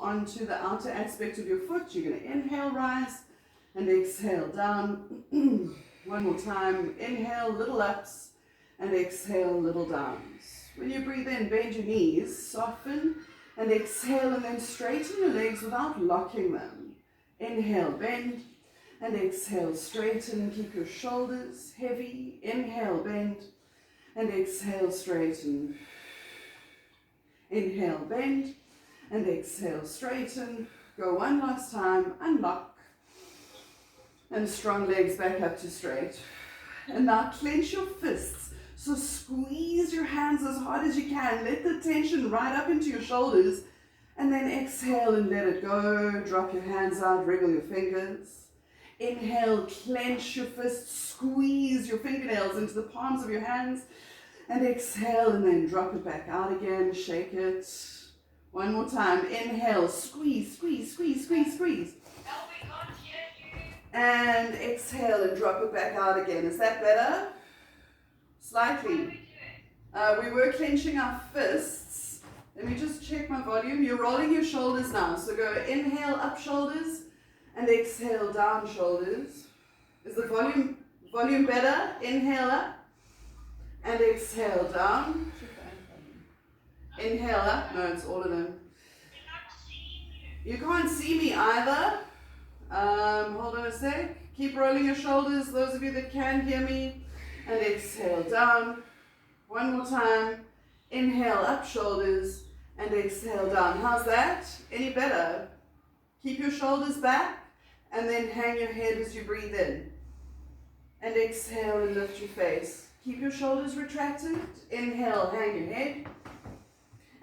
onto the outer aspect of your foot. You're going to inhale, rise, and exhale, down. One more time. Inhale, little ups, and exhale, little downs. When you breathe in, bend your knees, soften, and exhale, and then straighten your legs without locking them. Inhale, bend, and exhale, straighten. Keep your shoulders heavy. Inhale, bend, and exhale, straighten. Inhale, bend, and exhale, straighten. Go one last time, unlock, and strong legs back up to straight. And now clench your fists. So squeeze your hands as hard as you can. Let the tension right up into your shoulders. And then exhale and let it go. Drop your hands out, wriggle your fingers. Inhale, clench your fists, squeeze your fingernails into the palms of your hands. And exhale and then drop it back out again, shake it. One more time, inhale, squeeze, squeeze, squeeze, squeeze, squeeze. And exhale and drop it back out again. Is that better? Slightly. We were clenching our fists. Let me just check my volume. You're rolling your shoulders now. So go inhale, up shoulders, and exhale, down shoulders. Is the volume better? Inhale up, and exhale, down. Inhale up. No, it's all of them. You can't see me either. Hold on a sec. Keep rolling your shoulders, those of you that can hear me. And exhale, down. One more time. Inhale, up shoulders, and exhale, down. How's that? Any better? Keep your shoulders back, and then hang your head as you breathe in. And exhale and lift your face. Keep your shoulders retracted. Inhale, hang your head.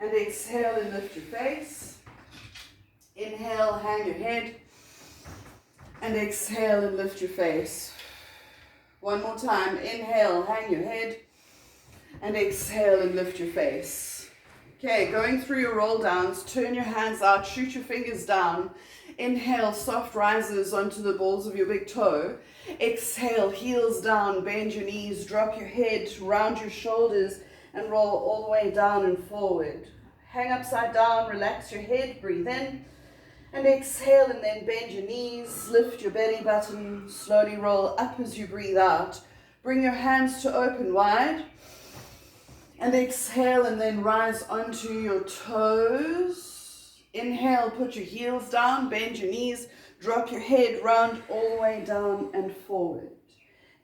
And exhale and lift your face. Inhale, hang your head. And exhale and lift your face. One more time. Inhale, hang your head. And exhale and lift your face. Okay, going through your roll downs, turn your hands out, shoot your fingers down. Inhale, soft rises onto the balls of your big toe. Exhale, heels down, bend your knees, drop your head, round your shoulders, and roll all the way down and forward. Hang upside down, relax your head, breathe in. And exhale and then bend your knees, lift your belly button, slowly roll up as you breathe out. Bring your hands to open wide. And exhale and then rise onto your toes. Inhale, put your heels down, bend your knees, drop your head, round all the way down and forward.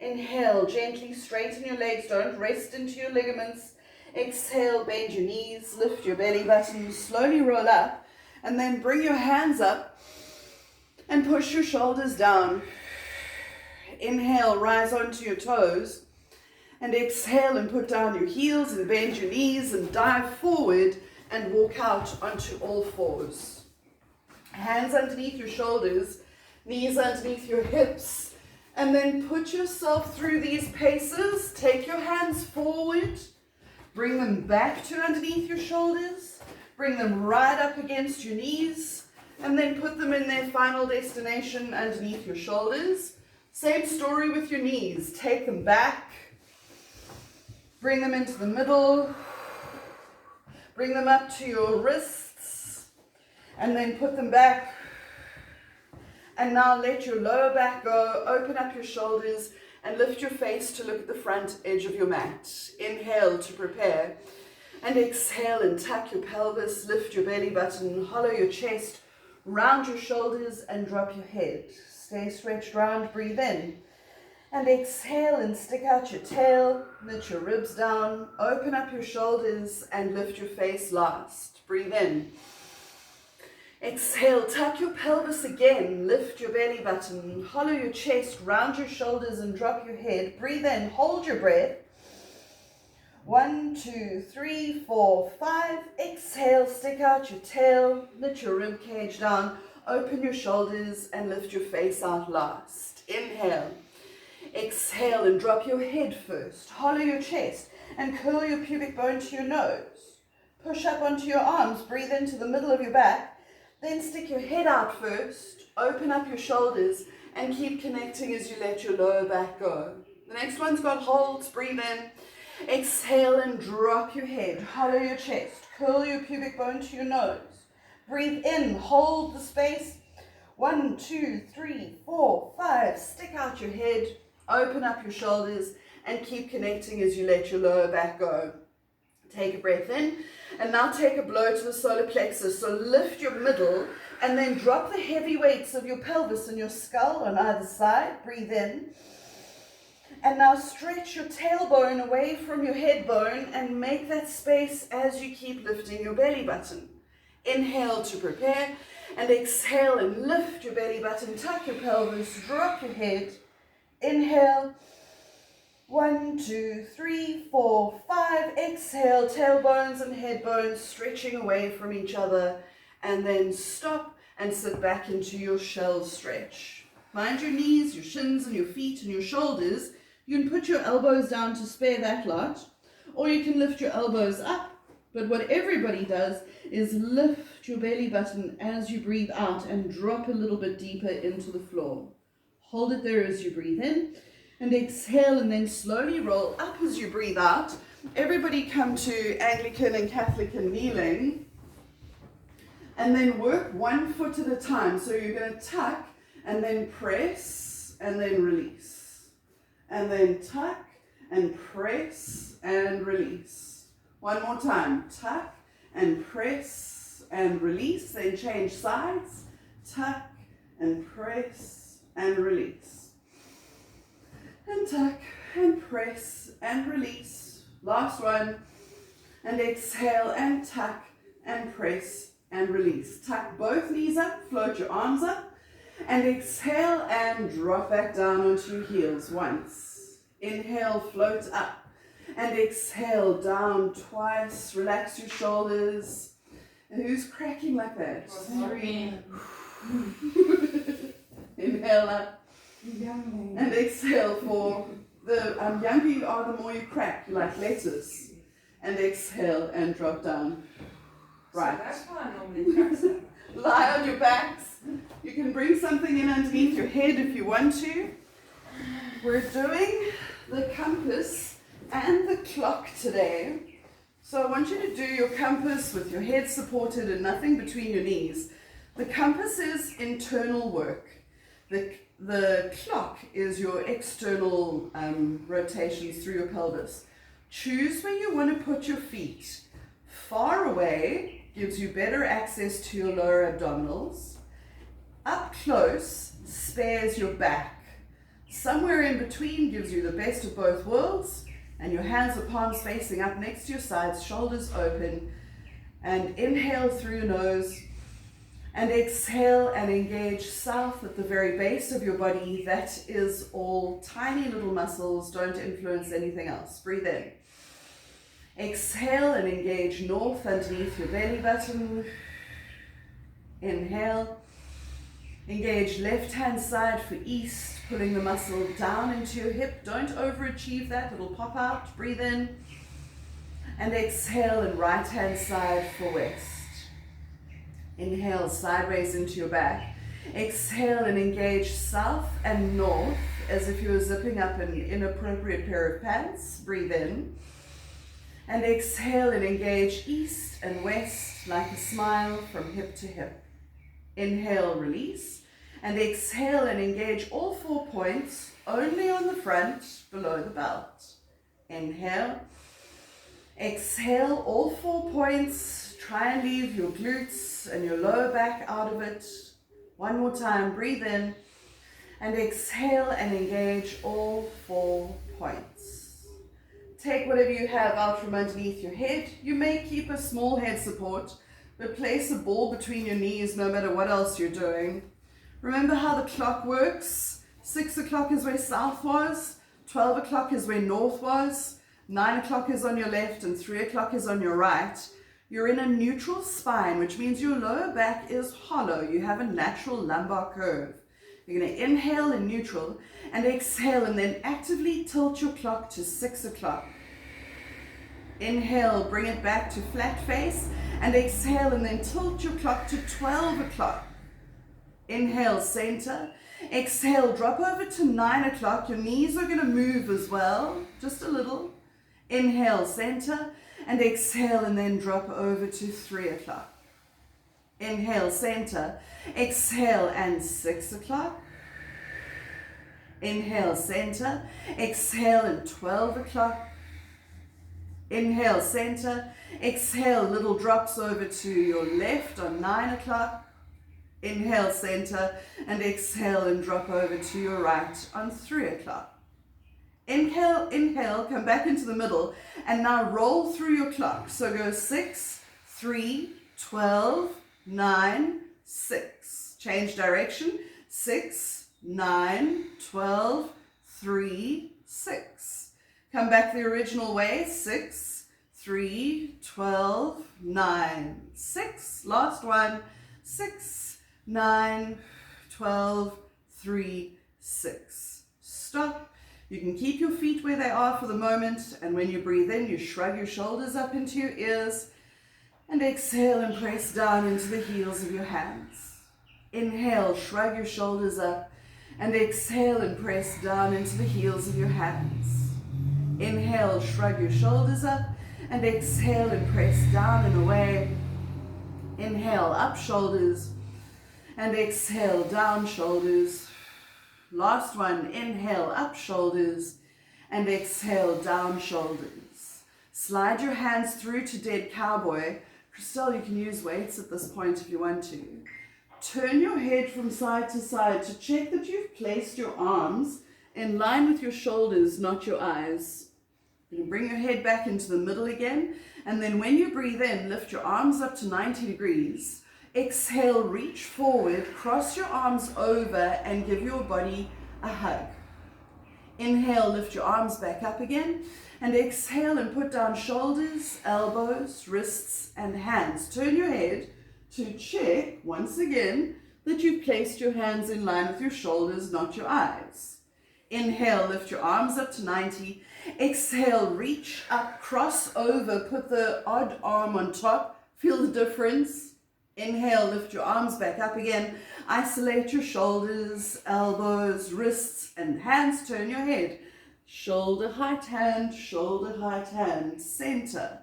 Inhale, gently straighten your legs, don't rest into your ligaments. Exhale, bend your knees, lift your belly button, slowly roll up. And then bring your hands up and push your shoulders down. Inhale, rise onto your toes. And exhale and put down your heels and bend your knees and dive forward and walk out onto all fours. Hands underneath your shoulders, knees underneath your hips. And then put yourself through these paces. Take your hands forward. Bring them back to underneath your shoulders. Bring them right up against your knees, and then put them in their final destination underneath your shoulders. Same story with your knees. Take them back, bring them into the middle, bring them up to your wrists, and then put them back. And now let your lower back go, open up your shoulders, and lift your face to look at the front edge of your mat. Inhale to prepare. And exhale and tuck your pelvis, lift your belly button, hollow your chest, round your shoulders and drop your head. Stay stretched round, breathe in. And exhale and stick out your tail, knit your ribs down, open up your shoulders and lift your face last. Breathe in. Exhale, tuck your pelvis again, lift your belly button, hollow your chest, round your shoulders and drop your head. Breathe in, hold your breath. 1, 2, 3, 4, 5. Exhale, stick out your tail, knit your rib cage down, open your shoulders and lift your face out last. Inhale. Exhale and drop your head first. Hollow your chest and curl your pubic bone to your nose. Push up onto your arms, breathe into the middle of your back. Then stick your head out first, open up your shoulders and keep connecting as you let your lower back go. The next one's got holds, breathe in. Exhale and drop your head, hollow your chest, curl your pubic bone to your nose. Breathe in, hold the space. 1, 2, 3, 4, 5. Stick out your head, open up your shoulders, and keep connecting as you let your lower back go. Take a breath in, and now take a blow to the solar plexus. So lift your middle, and then drop the heavy weights of your pelvis and your skull on either side. Breathe in. And now stretch your tailbone away from your head bone and make that space as you keep lifting your belly button. Inhale to prepare, and exhale and lift your belly button, tuck your pelvis, drop your head. Inhale, 1, 2, 3, 4, 5. Exhale, tailbones and head bones stretching away from each other, and then stop and sit back into your shell stretch. Mind your knees, your shins and your feet and your shoulders. You can put your elbows down to spare that lot, or you can lift your elbows up. But what everybody does is lift your belly button as you breathe out and drop a little bit deeper into the floor. Hold it there as you breathe in, and exhale, and then slowly roll up as you breathe out. Everybody come to Anglican and Catholic and kneeling, and then work 1 foot at a time. So you're going to tuck and then press and then release, and then tuck and press and release. One more time, tuck and press and release, then change sides, tuck and press and release, and tuck and press and release. Last one, and exhale and tuck and press and release. Tuck both knees up, float your arms up, and exhale and drop back down onto your heels once. Inhale, float up. And exhale, down twice. Relax your shoulders. And who's cracking like that? 3. Inhale up. And exhale 4. The younger you are, the more you crack. You're like lettuce. And exhale and drop down. Right. So that's why I normally practice it. Lie on your backs. You can bring something in underneath your head if you want to. We're doing the compass and the clock today. So I want you to do your compass with your head supported and nothing between your knees. The compass is internal work. The clock is your external rotations through your pelvis. Choose where you want to put your feet. Far away gives you better access to your lower abdominals. Up close spares your back. Somewhere in between gives you the best of both worlds. And your hands or palms facing up next to your sides, shoulders open. And inhale through your nose. And exhale and engage south at the very base of your body. That is all tiny little muscles. Don't influence anything else. Breathe in. Exhale and engage north underneath your belly button. Inhale. Engage left hand side for east, pulling the muscle down into your hip. Don't overachieve that, it'll pop out. Breathe in. And exhale, and right hand side for west. Inhale, sideways into your back. Exhale and engage south and north as if you were zipping up an inappropriate pair of pants. Breathe in. And exhale and engage east and west like a smile from hip to hip. Inhale, release, and exhale and engage all 4 points, only on the front, below the belt. Inhale, exhale, all 4 points, try and leave your glutes and your lower back out of it. One more time, breathe in, and exhale and engage all 4 points. Take whatever you have out from underneath your head. You may keep a small head support, but place a ball between your knees no matter what else you're doing. Remember how the clock works. 6 o'clock is where south was, 12 o'clock is where north was, 9 o'clock is on your left, and 3 o'clock is on your right. You're in a neutral spine, which means your lower back is hollow. You have a natural lumbar curve. You're going to inhale in neutral and exhale, and then actively tilt your clock to 6 o'clock. Inhale, bring it back to flat face, and exhale, and then tilt your clock to 12 o'clock. Inhale, center. Exhale, drop over to 9 o'clock. Your knees are going to move as well, just a little. Inhale, center, and exhale, and then drop over to 3 o'clock. Inhale, center. Exhale, and 6 o'clock. Inhale, center. Exhale, and 12 o'clock. Inhale, center. Exhale, little drops over to your left on 9 o'clock. Inhale, center, and exhale and drop over to your right on 3 o'clock. Inhale, inhale, come back into the middle, and now roll through your clock. So go 6, 3, 12, 9, 6. Change direction. 6, 9, 12, 3, 6. Come back the original way. 6, 3, 12, 9, 6. Last one. 6, 9, 12, 3, 6. Stop. You can keep your feet where they are for the moment, and when you breathe in, you shrug your shoulders up into your ears, and exhale and press down into the heels of your hands. Inhale, shrug your shoulders up, and exhale and press down into the heels of your hands. Inhale, shrug your shoulders up, and exhale and press down and away. Inhale, up shoulders, and exhale, down shoulders. Last one, inhale, up shoulders, and exhale, down shoulders. Slide your hands through to dead cowboy. Christelle, you can use weights at this point if you want to. Turn your head from side to side to check that you've placed your arms in line with your shoulders, not your eyes. You can bring your head back into the middle again, and then when you breathe in, lift your arms up to 90 degrees. Exhale, reach forward, cross your arms over, and give your body a hug. Inhale, lift your arms back up again, and exhale and put down shoulders, elbows, wrists, and hands. Turn your head to check, once again, that you've placed your hands in line with your shoulders, not your eyes. Inhale, lift your arms up to 90. Exhale, reach up, cross over, put the odd arm on top. Feel the difference. Inhale, lift your arms back up again. Isolate your shoulders, elbows, wrists, and hands. Turn your head. Shoulder height hand, center.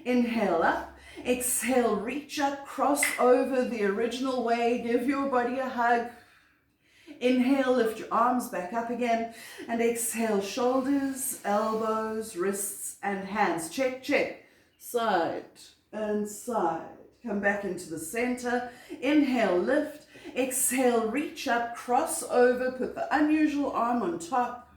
Inhale up. Exhale, reach up, cross over the original way. Give your body a hug. Inhale, lift your arms back up again. And exhale, shoulders, elbows, wrists, and hands. Check, check. Side and side. Come back into the center. Inhale, lift. Exhale, reach up, cross over, put the unusual arm on top.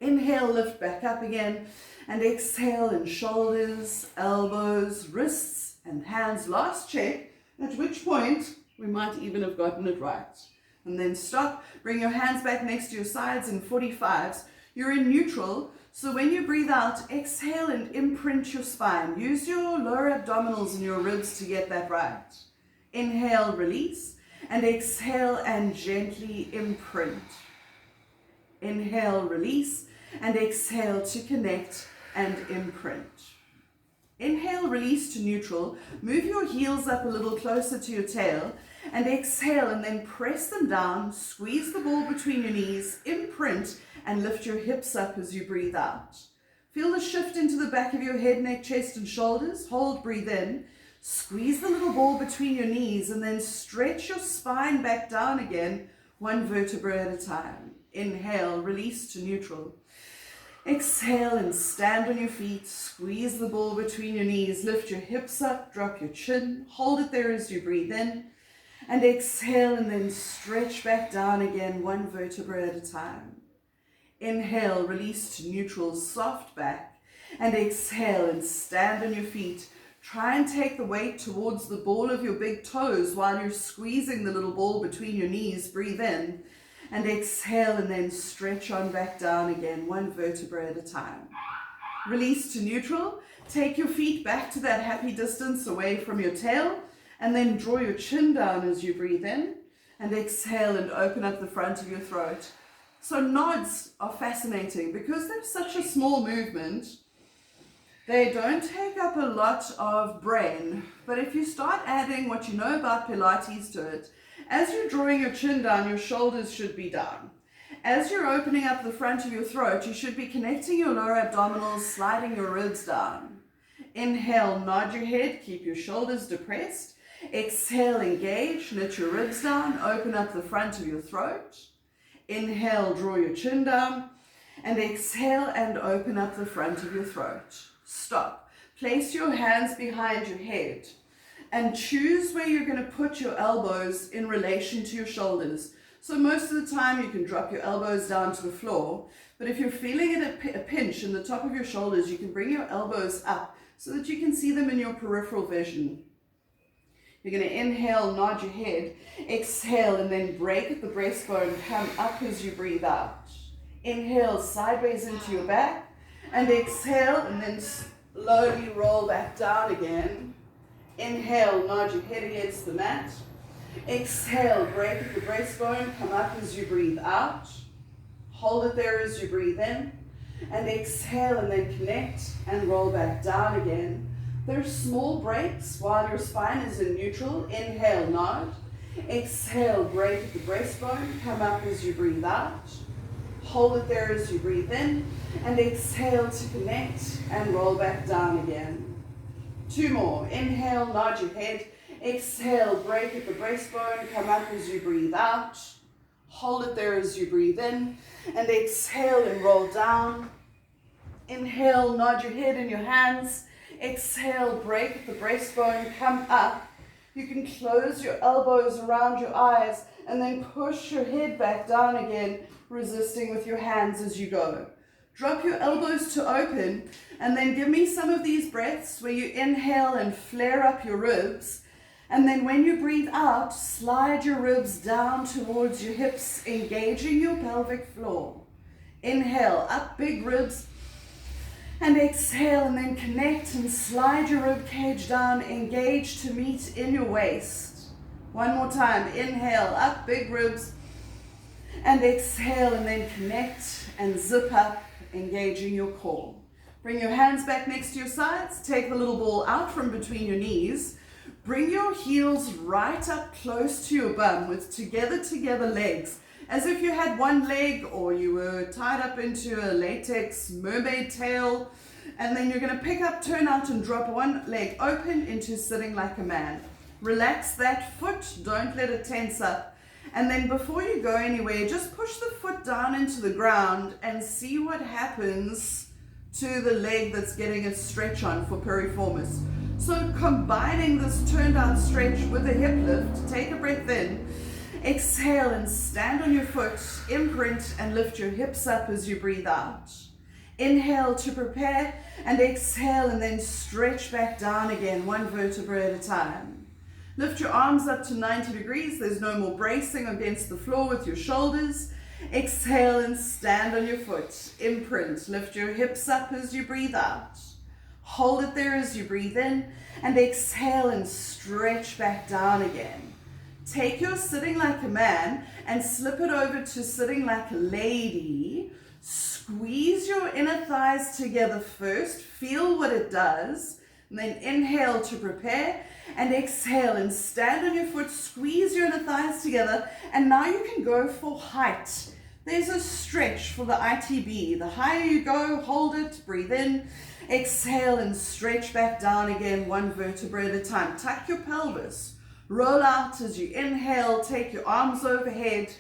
Inhale, lift back up again. And exhale, and shoulders, elbows, wrists, and hands. Last check, at which point we might even have gotten it right. And then stop. Bring your hands back next to your sides in 45s. You're in neutral. So when you breathe out, exhale and imprint your spine. Use your lower abdominals and your ribs to get that right. Inhale, release, and exhale and gently imprint. Inhale, release, and exhale to connect and imprint. Inhale, release to neutral. Move your heels up a little closer to your tail, and exhale and then press them down. Squeeze the ball between your knees, imprint, and lift your hips up as you breathe out. Feel the shift into the back of your head, neck, chest, and shoulders. Hold, breathe in. Squeeze the little ball between your knees, and then stretch your spine back down again, one vertebra at a time. Inhale, release to neutral. Exhale and stand on your feet. Squeeze the ball between your knees. Lift your hips up, drop your chin. Hold it there as you breathe in. And exhale and then stretch back down again, one vertebra at a time. Inhale, release to neutral, soft back. And exhale and stand on your feet. Try and take the weight towards the ball of your big toes while you're squeezing the little ball between your knees. Breathe in. And exhale and then stretch on back down again, one vertebra at a time. Release to neutral. Take your feet back to that happy distance away from your tail. And then draw your chin down as you breathe in. And exhale and open up the front of your throat. So nods are fascinating because they're such a small movement. They don't take up a lot of brain, but if you start adding what you know about Pilates to it, as you're drawing your chin down, your shoulders should be down. As you're opening up the front of your throat, you should be connecting your lower abdominals, sliding your ribs down. Inhale, nod your head, keep your shoulders depressed. Exhale, engage, let your ribs down, open up the front of your throat. Inhale, draw your chin down, and exhale and open up the front of your throat. Stop. Place your hands behind your head and choose where you're going to put your elbows in relation to your shoulders. So most of the time you can drop your elbows down to the floor, but if you're feeling it a pinch in the top of your shoulders, you can bring your elbows up so that you can see them in your peripheral vision. You're going to inhale, nod your head, exhale, and then break at the breastbone, come up as you breathe out. Inhale, sideways into your back, and exhale, and then slowly roll back down again. Inhale, nod your head against the mat. Exhale, break at the breastbone, come up as you breathe out. Hold it there as you breathe in. And exhale, and then connect and roll back down again. There's small breaks while your spine is in neutral. Inhale, nod. Exhale, break at the breastbone, come up as you breathe out. Hold it there as you breathe in. And exhale to connect and roll back down again. 2 more. Inhale, nod your head. Exhale, break at the breastbone, come up as you breathe out. Hold it there as you breathe in. And exhale and roll down. Inhale, nod your head in your hands. Exhale, break at the breastbone, come up. You can close your elbows around your eyes and then push your head back down again, resisting with your hands as you go. Drop your elbows to open and then give me some of these breaths where you inhale and flare up your ribs. And then when you breathe out, slide your ribs down towards your hips, engaging your pelvic floor. Inhale, up big ribs. And exhale, and then connect and slide your rib cage down, engage to meet in your waist. 1 more time. Inhale, up big ribs. And exhale, and then connect and zip up, engaging your core. Bring your hands back next to your sides. Take the little ball out from between your knees. Bring your heels right up close to your bum with together legs, as if you had one leg or you were tied up into a latex mermaid tail. And then you're going to pick up, turn out, and drop one leg open into sitting like a man. Relax that foot. Don't let it tense up. And then before you go anywhere, just push the foot down into the ground and see what happens to the leg that's getting a stretch on for piriformis. So combining this turned out stretch with a hip lift, take a breath in, exhale and stand on your foot, imprint and lift your hips up as you breathe out. Inhale to prepare and exhale and then stretch back down again, 1 vertebra at a time. Lift your arms up to 90 degrees. There's no more bracing against the floor with your shoulders. Exhale and stand on your foot. Imprint. Lift your hips up as you breathe out. Hold it there as you breathe in. And exhale and stretch back down again. Take your sitting like a man and slip it over to sitting like a lady. Squeeze your inner thighs together first. Feel what it does. And then inhale to prepare. And exhale and stand on your foot, squeeze your inner thighs together, and now you can go for height. There's a stretch for the ITB. The higher you go, hold it, breathe in, exhale and stretch back down again, 1 vertebra at a time. Tuck your pelvis, roll out as you inhale, take your arms overhead,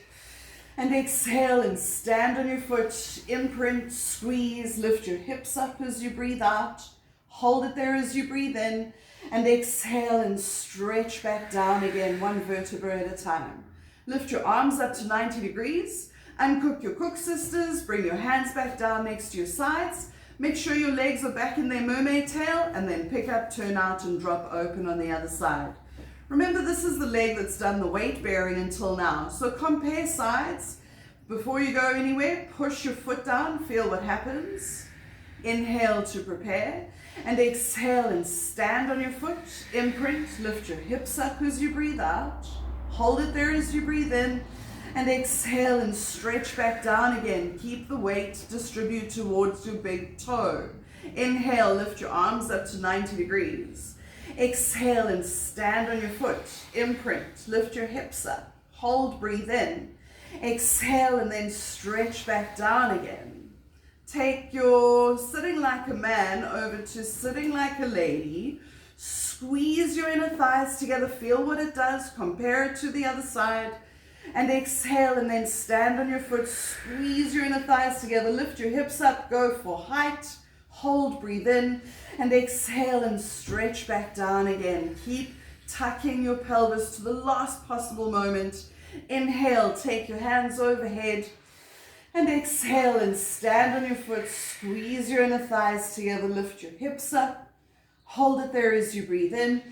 and exhale and stand on your foot, imprint, squeeze, lift your hips up as you breathe out, hold it there as you breathe in, and exhale and stretch back down again, 1 vertebra at a time. Lift your arms up to 90 degrees. Uncook your cook sisters. Bring your hands back down next to your sides. Make sure your legs are back in their mermaid tail. And then pick up, turn out, and drop open on the other side. Remember, this is the leg that's done the weight bearing until now. So compare sides. Before you go anywhere, push your foot down. Feel what happens. Inhale to prepare. And exhale and stand on your foot, imprint, lift your hips up as you breathe out, hold it there as you breathe in, and exhale and stretch back down again. Keep the weight, distribute towards your big toe. Inhale, lift your arms up to 90 degrees. Exhale and stand on your foot, imprint, lift your hips up, hold, breathe in. Exhale and then stretch back down again. Take your sitting like a man over to sitting like a lady. Squeeze your inner thighs together. Feel what it does. Compare it to the other side. And exhale and then stand on your foot. Squeeze your inner thighs together. Lift your hips up. Go for height. Hold, breathe in. And exhale and stretch back down again. Keep tucking your pelvis to the last possible moment. Inhale, take your hands overhead. And exhale and stand on your foot. Squeeze your inner thighs together. Lift your hips up. Hold it there as you breathe in.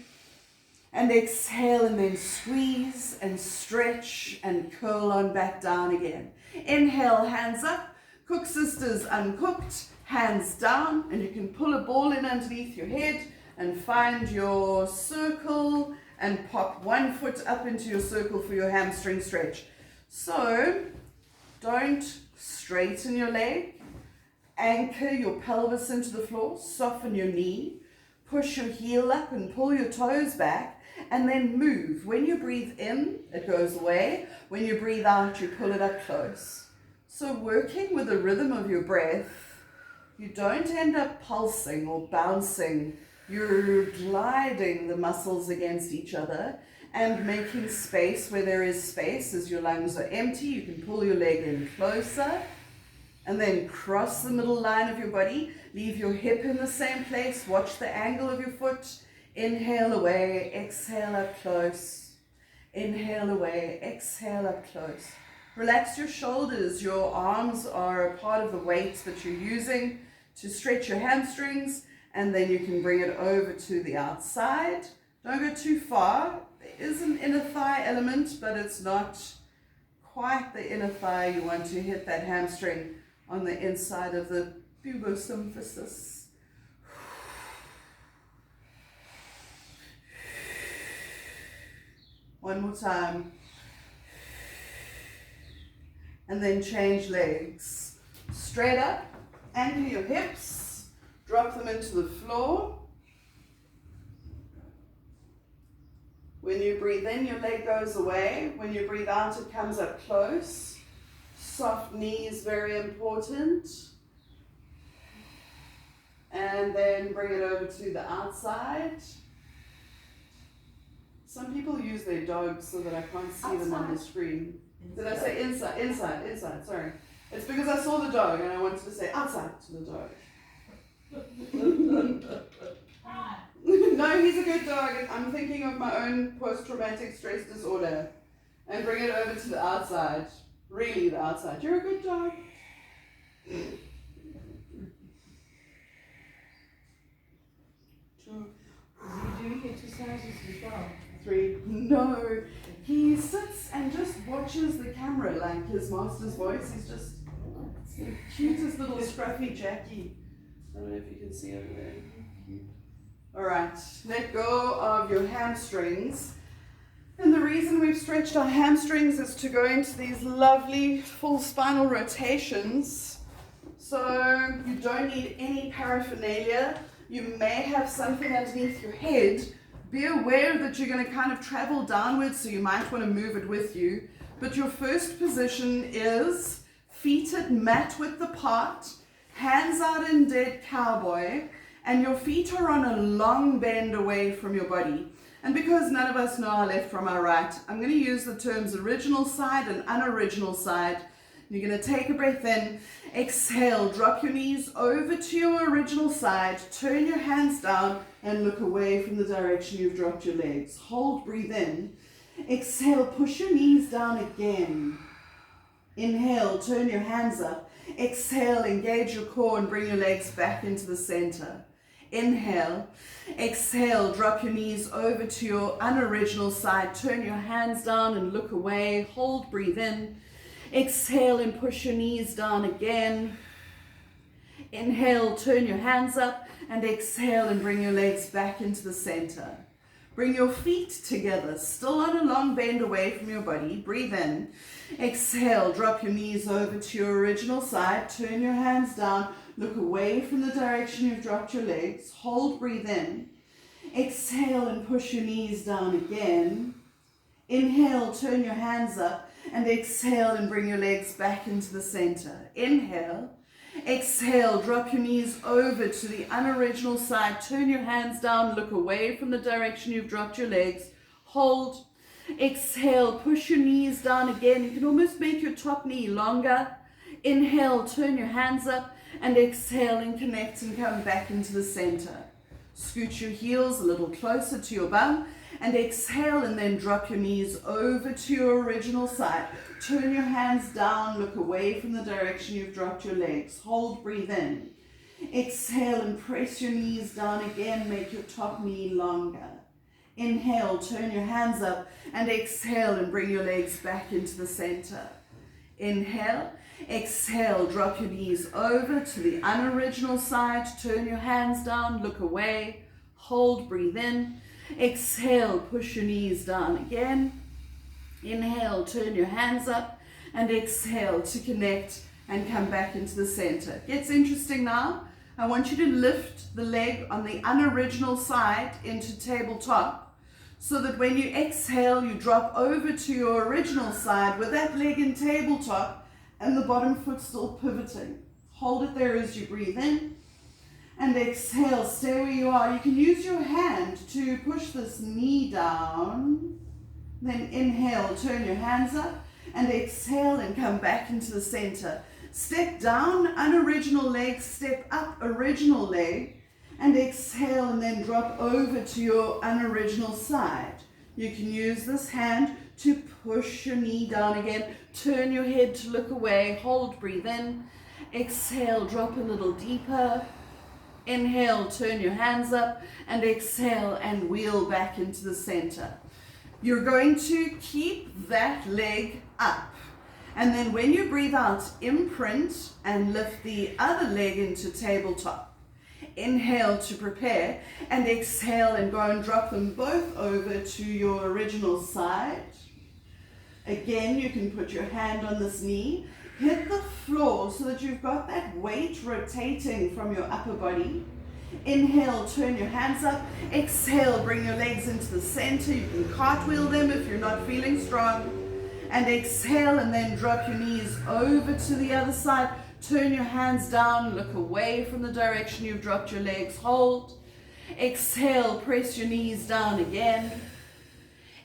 And exhale and then squeeze and stretch and curl on back down again. Inhale, hands up. Cook sisters uncooked. Hands down. And you can pull a ball in underneath your head and find your circle and pop one foot up into your circle for your hamstring stretch. So don't straighten your leg. Anchor your pelvis into the floor. Soften your knee. Push your heel up and pull your toes back, and then move. When you breathe in, it goes away. When you breathe out, you pull it up close. So working with the rhythm of your breath, you don't end up pulsing or bouncing. You're gliding the muscles against each other and making space where there is space. As your lungs are empty, you can pull your leg in closer. And then cross the middle line of your body. Leave your hip in the same place. Watch the angle of your foot. Inhale away. Exhale up close. Inhale away. Exhale up close. Relax your shoulders. Your arms are a part of the weight that you're using to stretch your hamstrings. And then you can bring it over to the outside. Don't go too far. There is an inner thigh element, but it's not quite the inner thigh. You want to hit that hamstring on the inside of the pubosymphysis. One more time. And then change legs. Straight up, anchor your hips, drop them into the floor. When you breathe in, your leg goes away. When you breathe out, it comes up close. Soft knees, very important. And then bring it over to the outside. Some people use their dogs so that I can't see them on the screen. Did I say inside? Inside, sorry. It's because I saw the dog and I wanted to say outside to the dog. No, he's a good dog. I'm thinking of my own post-traumatic stress disorder. And bring it over to the outside. Really, the outside. You're a good dog. 2. Is he doing exercises as well? 3. No. He sits and just watches the camera like his master's voice. He's just the cutest little scruffy Jackie. I don't know if you can see over there. Alright, let go of your hamstrings. And the reason we've stretched our hamstrings is to go into these lovely full spinal rotations. So you don't need any paraphernalia. You may have something underneath your head. Be aware that you're going to kind of travel downwards, so you might want to move it with you. But your first position is feet at mat width apart, hands out in dead cowboy, and your feet are on a long bend away from your body. And because none of us know our left from our right, I'm going to use the terms original side and unoriginal side. You're going to take a breath in, exhale, drop your knees over to your original side, turn your hands down and look away from the direction you've dropped your legs. Hold, breathe in. Exhale, push your knees down again. Inhale, turn your hands up. Exhale, engage your core and bring your legs back into the center. Inhale, exhale, drop your knees over to your unoriginal side, turn your hands down and look away, hold, breathe in, exhale and push your knees down again, inhale, turn your hands up and exhale and bring your legs back into the center. Bring your feet together, still on a long bend away from your body, breathe in, exhale, drop your knees over to your original side, turn your hands down, look away from the direction you've dropped your legs. Hold, breathe in. Exhale and push your knees down again. Inhale, turn your hands up and exhale and bring your legs back into the center. Inhale. Exhale, drop your knees over to the unoriginal side. Turn your hands down, look away from the direction you've dropped your legs. Hold. Exhale, push your knees down again. You can almost make your top knee longer. Inhale, turn your hands up, and exhale and connect and come back into the center. Scoot your heels a little closer to your bum, and exhale and then drop your knees over to your original side. Turn your hands down, look away from the direction you've dropped your legs. Hold, breathe in. Exhale and press your knees down again, make your top knee longer. Inhale, turn your hands up, and exhale and bring your legs back into the center. Inhale, exhale, drop your knees over to the unoriginal side. Turn your hands down, look away. Hold, breathe in. Exhale, push your knees down again. Inhale, turn your hands up, and exhale to connect and come back into the center. Gets interesting now. I want you to lift the leg on the unoriginal side into tabletop, so that when you exhale, you drop over to your original side with that leg in tabletop and the bottom foot still pivoting. Hold it there as you breathe in. And exhale, stay where you are. You can use your hand to push this knee down. Then inhale, turn your hands up, and exhale and come back into the center. Step down, unoriginal leg, step up, original leg, and exhale and then drop over to your unoriginal side. You can use this hand to push your knee down again. Turn your head to look away. Hold, breathe in. Exhale, drop a little deeper. Inhale, turn your hands up, and exhale and wheel back into the center. You're going to keep that leg up. And then when you breathe out, imprint and lift the other leg into tabletop. Inhale to prepare, and exhale and go and drop them both over to your original side. Again, you can put your hand on this knee, hit the floor so that you've got that weight rotating from your upper body. Inhale, turn your hands up. Exhale, bring your legs into the center. You can cartwheel them if you're not feeling strong. And exhale and then drop your knees over to the other side. Turn your hands down, look away from the direction you've dropped your legs. Hold. Exhale, press your knees down again.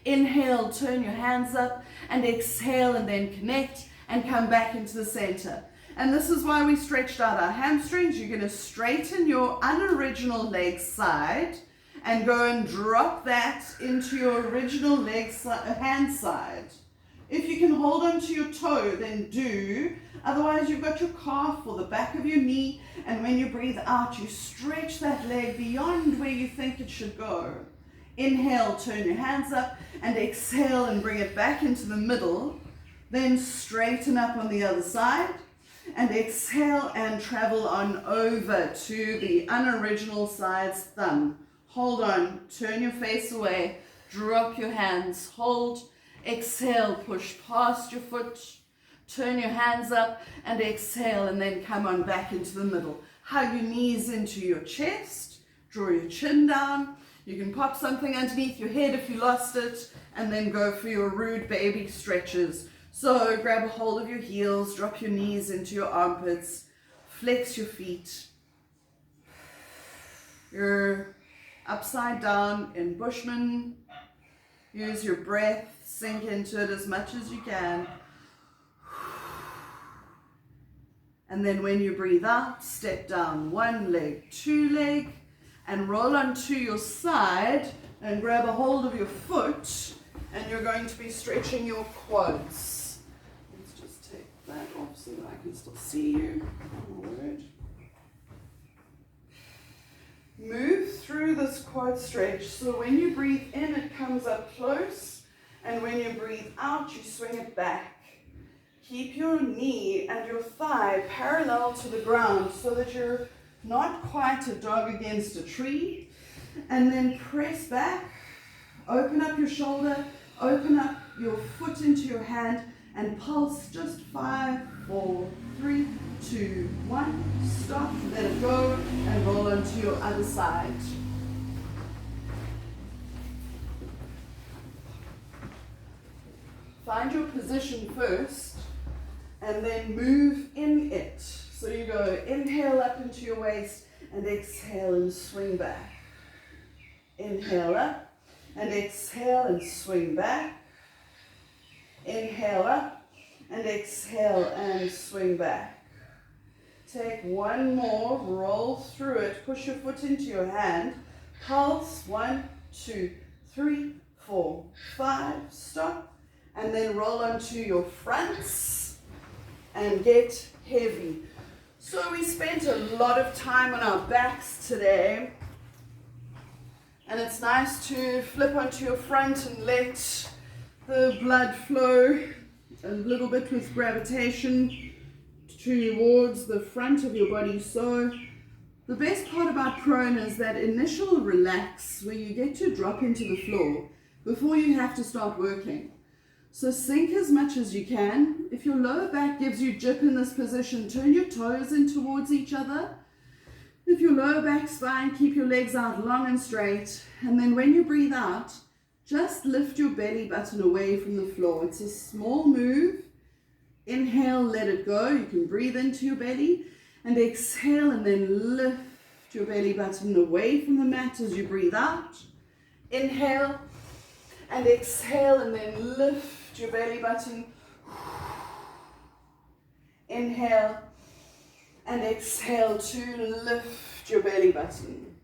Inhale, turn your hands up, and exhale and then connect and come back into the center. And this is why we stretched out our hamstrings. You're going to straighten your unoriginal leg side and go and drop that into your original hand side. If you can hold on to your toe, then do. Otherwise, you've got your calf or the back of your knee, and when you breathe out, you stretch that leg beyond where you think it should go. Inhale, turn your hands up, and exhale and bring it back into the middle. Then straighten up on the other side, and exhale and travel on over to the unoriginal side's thumb. Hold on, turn your face away, drop your hands, hold. Exhale, push past your foot, turn your hands up, and exhale, and then come on back into the middle. Hug your knees into your chest, draw your chin down. You can pop something underneath your head if you lost it, and then go for your rude baby stretches. So grab a hold of your heels, drop your knees into your armpits, flex your feet. You're upside down in Bushman. Use your breath, sink into it as much as you can. And then when you breathe out, step down one leg, two leg, and roll onto your side and grab a hold of your foot, and you're going to be stretching your quads. Let's just take that off so that I can still see you. Forward. Move through this quad stretch, so when you breathe in, it comes up close, and when you breathe out, you swing it back. Keep your knee and your thigh parallel to the ground so that you're not quite a dog against a tree, and then press back, open up your shoulder, open up your foot into your hand, and pulse just 5, 4, 3, 2, 1, stop, let it go, and roll onto your other side. Find your position first, and then move in it. So you go inhale up into your waist and exhale and swing back. Inhale up and exhale and swing back. Inhale up and exhale and swing back. Take one more, roll through it, push your foot into your hand, pulse, 1, 2, 3, 4, 5, stop, and then roll onto your fronts and get heavy. So we spent a lot of time on our backs today, and it's nice to flip onto your front and let the blood flow a little bit with gravitation towards the front of your body. So the best part about prone is that initial relax where you get to drop into the floor before you have to start working. So sink as much as you can. If your lower back gives you jip in this position, turn your toes in towards each other. If your lower back's fine, keep your legs out long and straight. And then when you breathe out, just lift your belly button away from the floor. It's a small move. Inhale, let it go. You can breathe into your belly and exhale and then lift your belly button away from the mat as you breathe out. Inhale and exhale and then lift your belly button. Inhale and exhale to lift your belly button.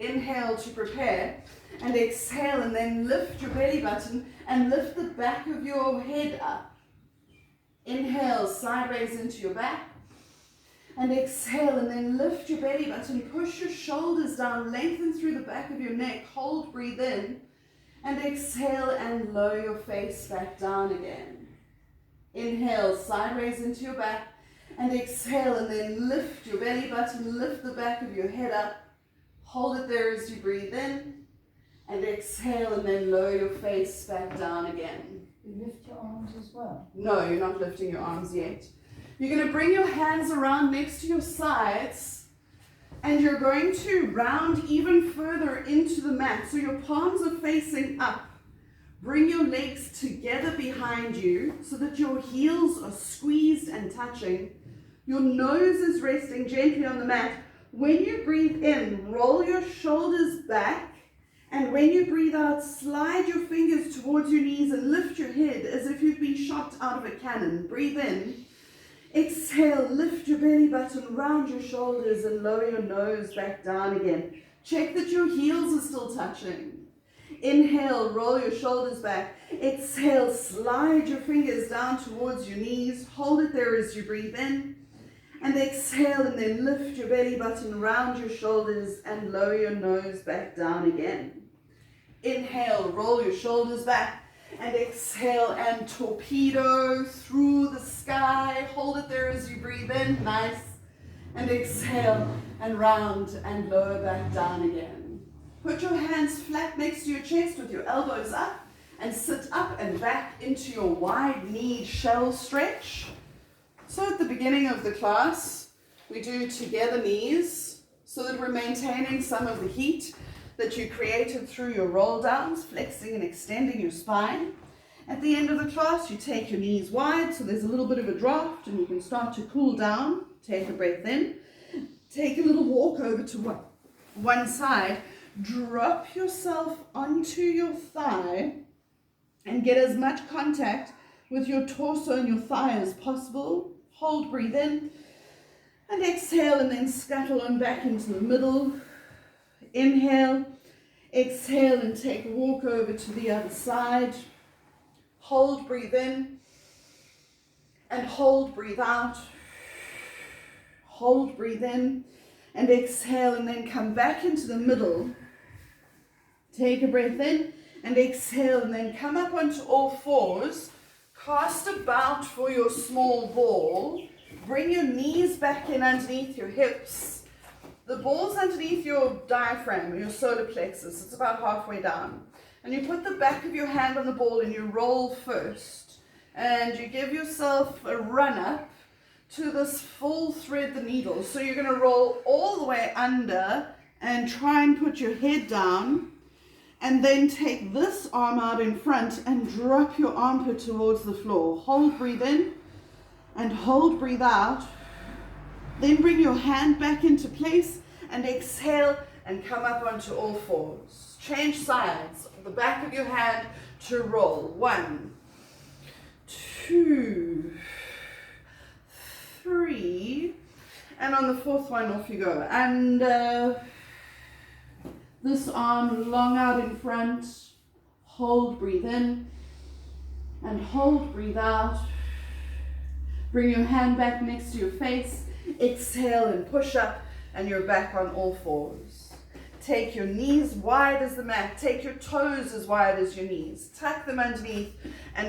Inhale to prepare and exhale and then lift your belly button and lift the back of your head up. Inhale, sideways into your back. And exhale and then lift your belly button. Push your shoulders down, lengthen through the back of your neck. Hold, breathe in. And exhale and lower your face back down again. Inhale, sideways into your back. And exhale and then lift your belly button. Lift the back of your head up. Hold it there as you breathe in. And exhale and then lower your face back down again. You lift your arms as well? No, you're not lifting your arms yet. You're going to bring your hands around next to your sides and you're going to round even further into the mat. So your palms are facing up. Bring your legs together behind you so that your heels are squeezed and touching. Your nose is resting gently on the mat. When you breathe in, roll your shoulders back. And when you breathe out, slide your fingers towards your knees and lift your head as if you've been shot out of a cannon. Breathe in. Exhale, lift your belly button, round your shoulders and lower your nose back down again. Check that your heels are still touching. Inhale, roll your shoulders back. Exhale, slide your fingers down towards your knees. Hold it there as you breathe in. And exhale and then lift your belly button, round your shoulders and lower your nose back down again. Inhale, roll your shoulders back and exhale and torpedo through the sky. Hold it there as you breathe in. Nice. And exhale and round and lower back down again. Put your hands flat next to your chest with your elbows up and sit up and back into your wide-kneed shell stretch. So at the beginning of the class, we do together knees so that we're maintaining some of the heat that you created through your roll downs, flexing and extending your spine. At the end of the class, you take your knees wide so there's a little bit of a draft and you can start to cool down. Take a breath in. Take a little walk over to one side. Drop yourself onto your thigh and get as much contact with your torso and your thigh as possible. Hold, breathe in, and exhale, and then scuttle on back into the middle. Inhale, exhale, and take a walk over to the other side. Hold, breathe in, and hold, breathe out. Hold, breathe in, and exhale, and then come back into the middle. Take a breath in, and exhale, and then come up onto all fours. Cast about for your small ball. Bring your knees back in underneath your hips. The ball's underneath your diaphragm, your solar plexus. It's about halfway down. And you put the back of your hand on the ball and you roll first. And you give yourself a run up to this full thread the needle. So you're going to roll all the way under and try and put your head down. And then take this arm out in front and drop your armpit towards the floor. Hold, breathe in, and hold, breathe out. Then bring your hand back into place and exhale and come up onto all fours. Change sides, the back of your hand to roll. 1, 2, 3, and on the fourth one, off you go. And this arm long out in front. Hold, breathe in, and hold, breathe out. Bring your hand back next to your face. Exhale and push up, and you're back on all fours. Take your knees wide as the mat. Take your toes as wide as your knees. Tuck them underneath and